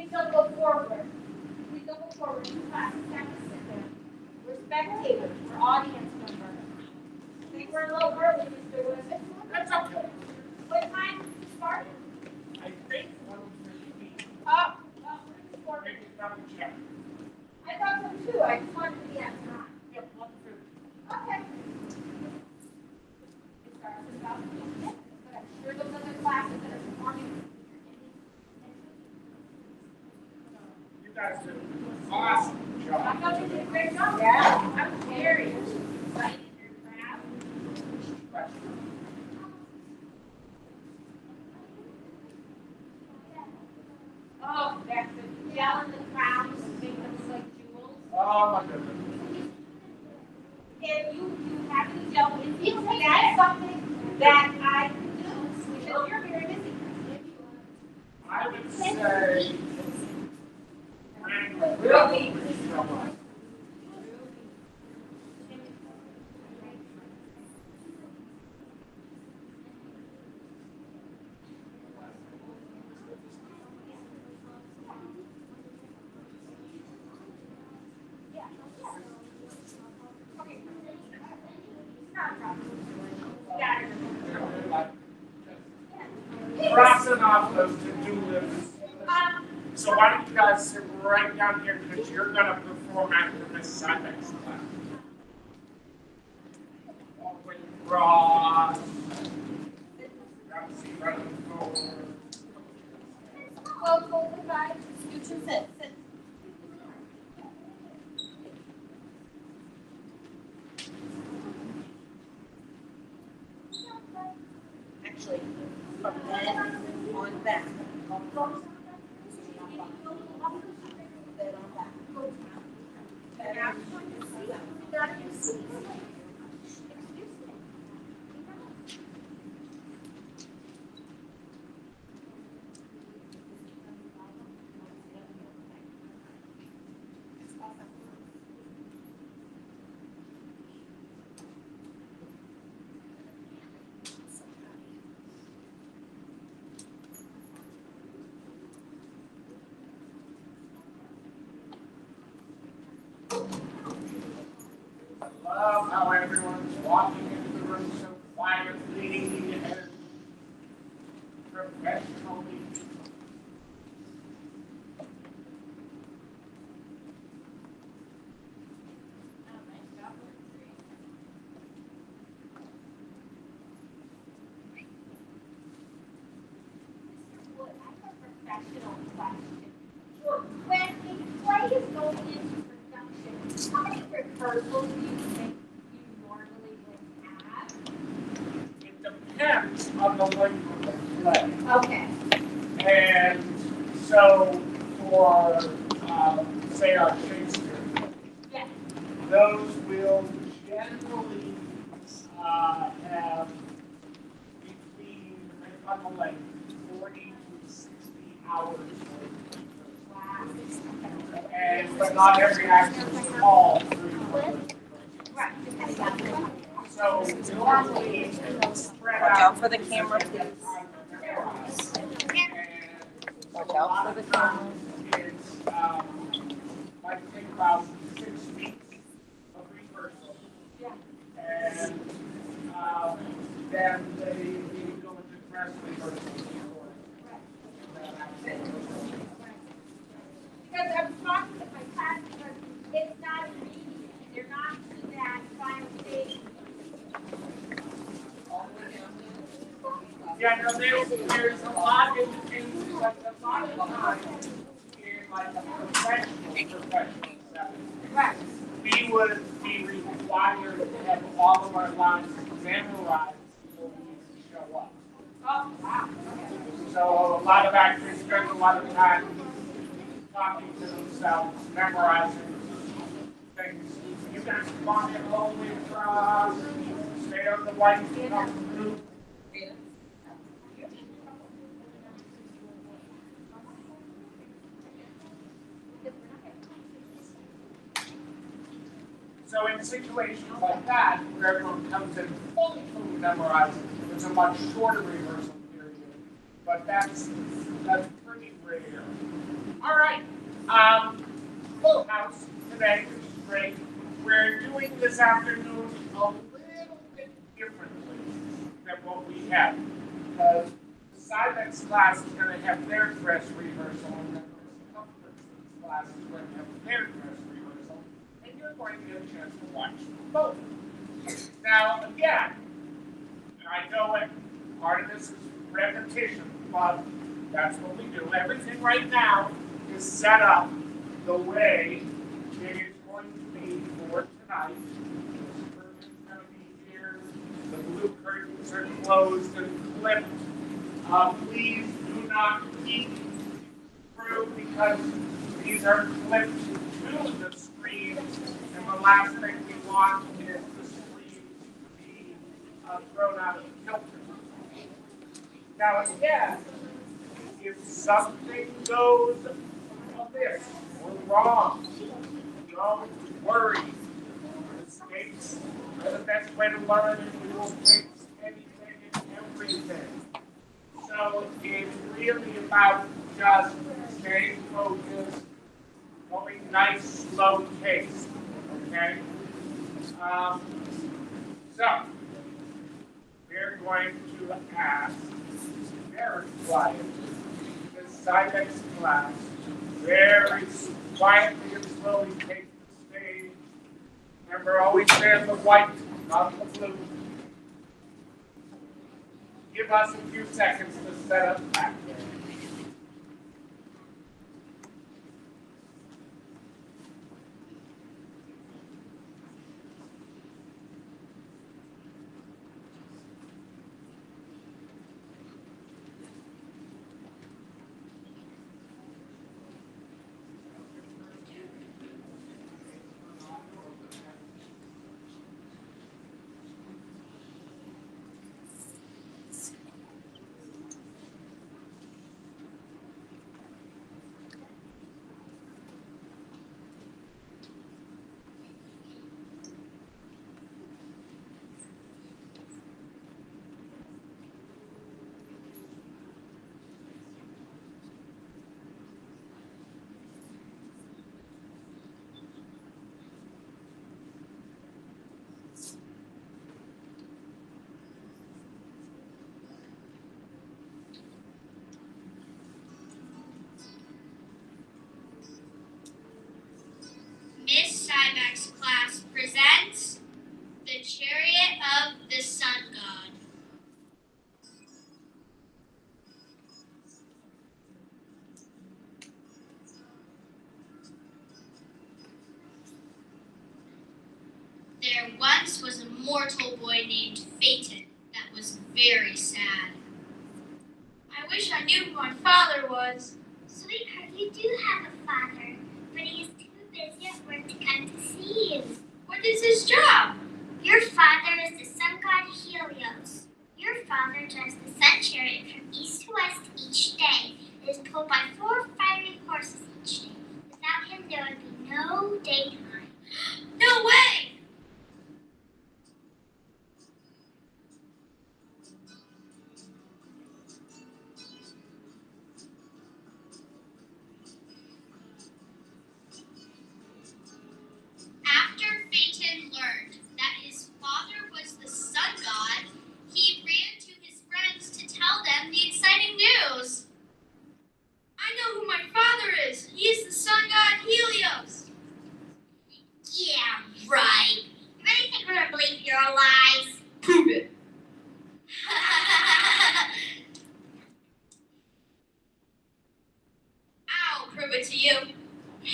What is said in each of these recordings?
we don't go forward. We don't go forward. You classes have to sit there. We're spectators. We're audience members. I think we're a little early, Mr. Wilson. That's okay. What time did you start? I think 1:15. Oh, well, we're Maybe double check. I thought so too. I just wanted to be at time. Yep, 1:15. Okay. It starts at about 8 minutes, but I'm sure those other classes that are performing. You guys did an awesome I job. thought you did a great job. Yeah. I'm very excited. You're proud. Oh, that's the gel in the crowns make them look like jewels. Oh my goodness. If you have any gel with you, that's something that I can do because you're very busy. I would say. Really? Crossing off those to-do lists. So why don't you guys sit right down here because you're going to perform after Miss Scibek's class. All the way across. Grab a seat right on the floor. Close the side. You two sit. Actually, from then on back. Then on back. And I love how everyone's walking into the room so quietly and professionally. Professional question. Sure. When a play is going into production, how many rehearsals do you think you normally would have? It depends on the length of the play. Okay. And so for, say, our Shakespeare, Yeah. those will generally have between, depending on the length, 40 to 60 hours. Wow. And, but not every actor is all through. Right. Depending on the So normally it's spread Watch out. out for the camera, please. Watch out for the camera. It's, might take about 6 weeks of rehearsal. Yeah. And, then they go into dress rehearsal. Because I'm talking with my class because it's not immediate. They're not to that final stage. Yeah, no, there's a lot in like a lot of times in like a professional setting. Right. We would be required to have all of our lines memorized before we show up. Oh, wow. So a lot of actors spend a lot of time talking to themselves, memorizing things. You guys want it all the way across, stay on the white, come through. So in situations like that, where everyone comes in fully memorized, it's a much shorter rehearsal period. But that's pretty rare. All right. Full house today, which is great. We're doing this afternoon a little bit differently than what we had. Because the Scibek's class is going to have their dress rehearsal, and then the Comfort's class is going to have their dress rehearsal, and you're going to get a chance to watch both. Now, again, I know it, part of this is repetition, but that's what we do. Everything right now is set up the way it is going to be for tonight. The curtain's going to be here. The blue curtains are closed and clipped. Please do not peek through because these are clipped to the screen, and the last thing we want is the screen to be thrown out of kilter. Now again, if something goes amiss or wrong, don't worry. Mistakes are the best way to learn, and we will fix anything and everything. So it's really about just staying focused, going nice, slow pace. Okay? So we're going to ask very quietly the Scibek's class very quietly and slowly take the stage. Remember, always wear the white, not the blue. Give us a few seconds to set up back there. Miss Scibek's class presents The Chariot of the Sun God. There once was a mortal boy named Phaeton that was very sad. I wish I knew who my father was. Sweetheart, you do have a father, but he is too busy at work to come to see you. What is his job? Your father is the sun god Helios. Your father drives the sun chariot from east to west each day. It is pulled by 4 fiery horses each day. Without him, there would be no daytime. No way! After Phaeton learned that his father was the sun god, he ran to his friends to tell them the exciting news. I know who my father is. He is the sun god Helios. Yeah, right. You really think we're going to believe your lies? Prove it. I'll prove it to you.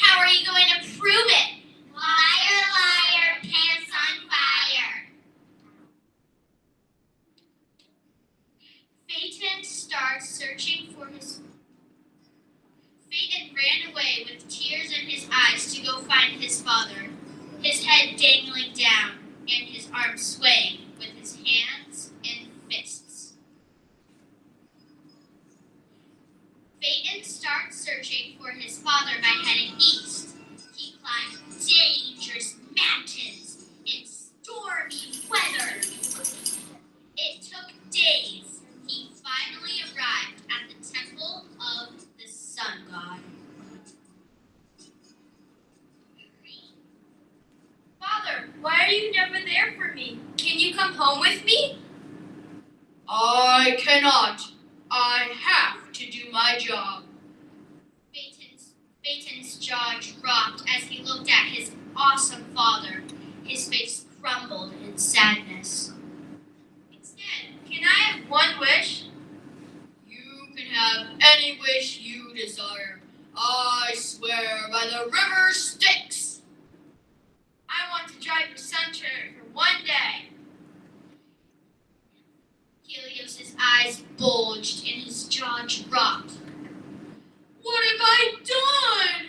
How are you going to prove it? Liar, liar, pants on fire. Phaeton ran away with tears in his eyes to go find his father, his head dangling down and his arms swaying with his hands and fists. Phaeton starts searching for his father by heading east. He climbed dangerous mountains in stormy weather. It took days. He finally arrived at the you never there for me? Can you come home with me? I cannot. I have to do my job. Peyton's jaw dropped as he looked at his awesome father. His face crumbled in sadness. Instead, can I have one wish? You can have any wish you desire. I swear by the river Styx. I want to drive your son chariot for one day. Helios's eyes bulged and his jaw dropped. What have I done?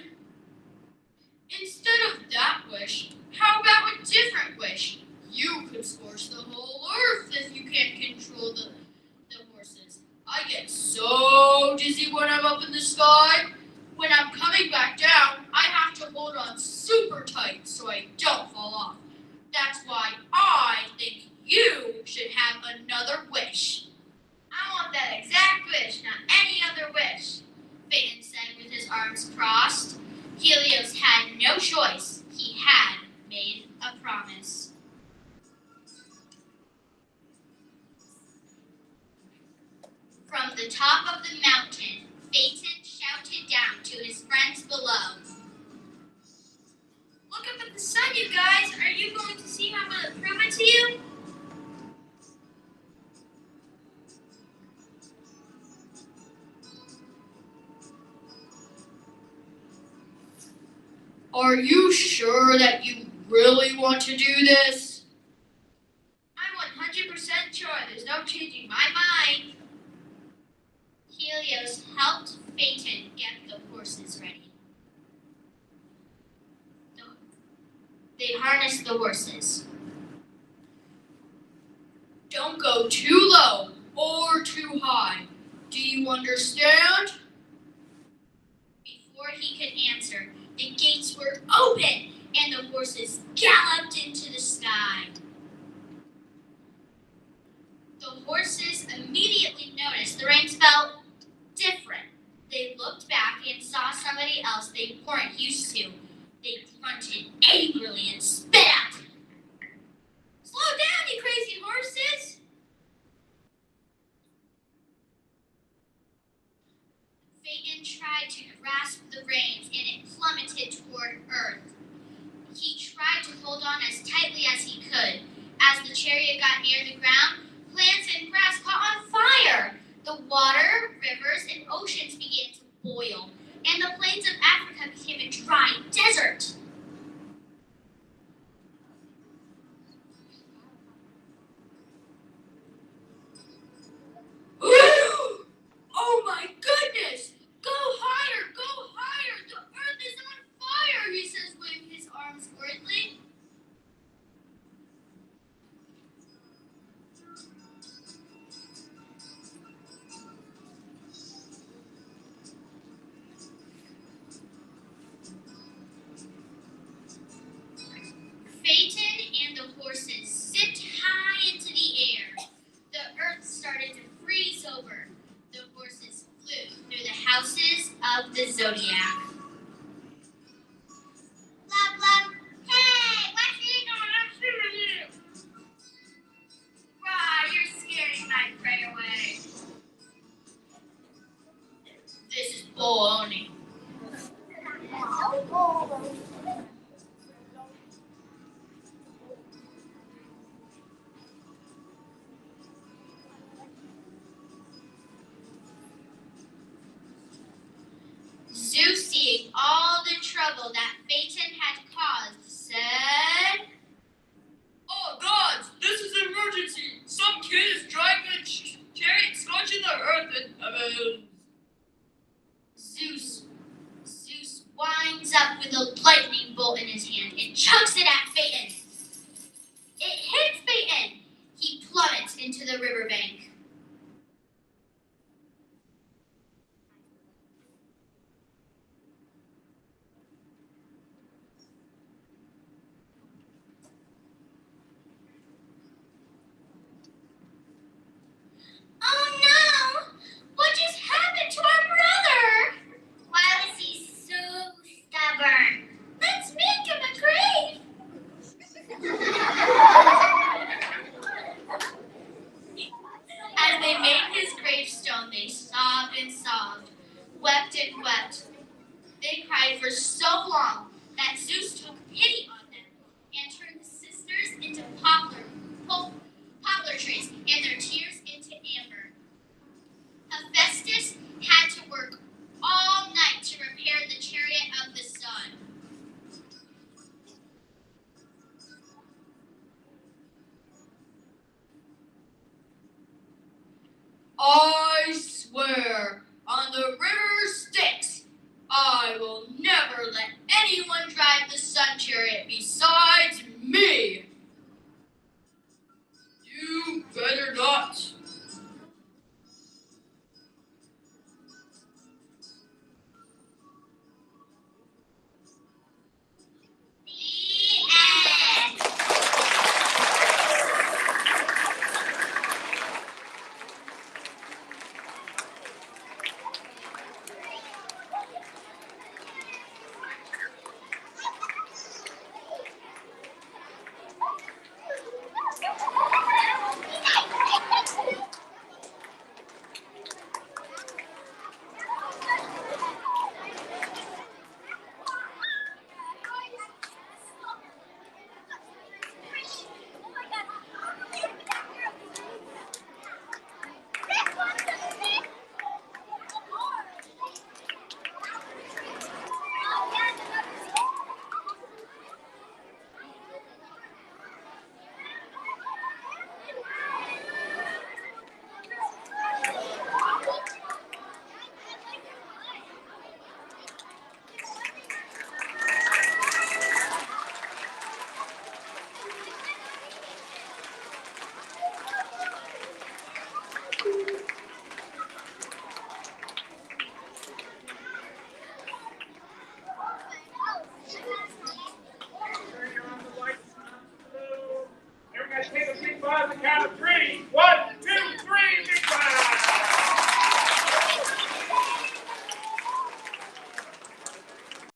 Instead of that wish, how about a different wish? You could scorch the whole earth if you can't control the horses. I get so dizzy when I'm up in the sky. When I'm coming back down, I have to hold on super tight so I don't fall off. That's why I think you should have another wish. I want that exact wish, not any other wish, Phaeton said with his arms crossed. Helios had no choice. He had made a promise. From the top of the mountain, Phaeton shouted down to his friends below. Look up at the sun, you guys. Are you going to see how I'm going to prove it to you? Are you sure that you really want to do this? I'm 100% sure. There's no changing my mind. Helios helped Phaeton get the horses ready. They harnessed the horses. Don't go too low or too high. Do you understand? Before he could answer, the gates were open and the horses galloped into the sky. The horses immediately noticed the reins felt different. They looked back and saw somebody else they weren't used to. They grunted angrily and spit out. Slow down, you crazy horses! Phaeton tried to grasp the reins and it plummeted toward earth. He tried to hold on as tightly as he could. As the chariot got near the ground, plants and grass caught on fire. The water, rivers, and oceans began to boil, and the plains of Africa became a dry desert. Oh my goodness! Go higher! Go higher! The earth is on fire! He says, waving his arms worriedly. Phaeton and the horses zipped high into the air. The earth started to freeze over. The horses flew through the houses of the zodiac. Blah, blah. Hey, what's going on? Wow, you're scaring my prey away. This is baloney. Zeus, seeing all the trouble that Phaeton had caused, said, "Oh gods, this is an emergency! Some kid is driving a chariot scorching the earth in heaven." Zeus winds up with a lightning bolt in his hand and chucks it at Phaeton. It hits Phaeton. He plummets into the riverbank. Oh no! What just happened to our brother? Why was he so stubborn? Let's make him a grave. and sobbed, wept and wept. They cried for so long that Zeus took pity on them and turned the sisters into poplar trees and their tears into amber. Hephaestus had to work all night to repair the chariot of the sun. I swear on the river Styx, I will never let anyone drive the sun chariot besides me. You better not. The end. Turn your on the lights. Everybody take a big buzz and count of three. 1,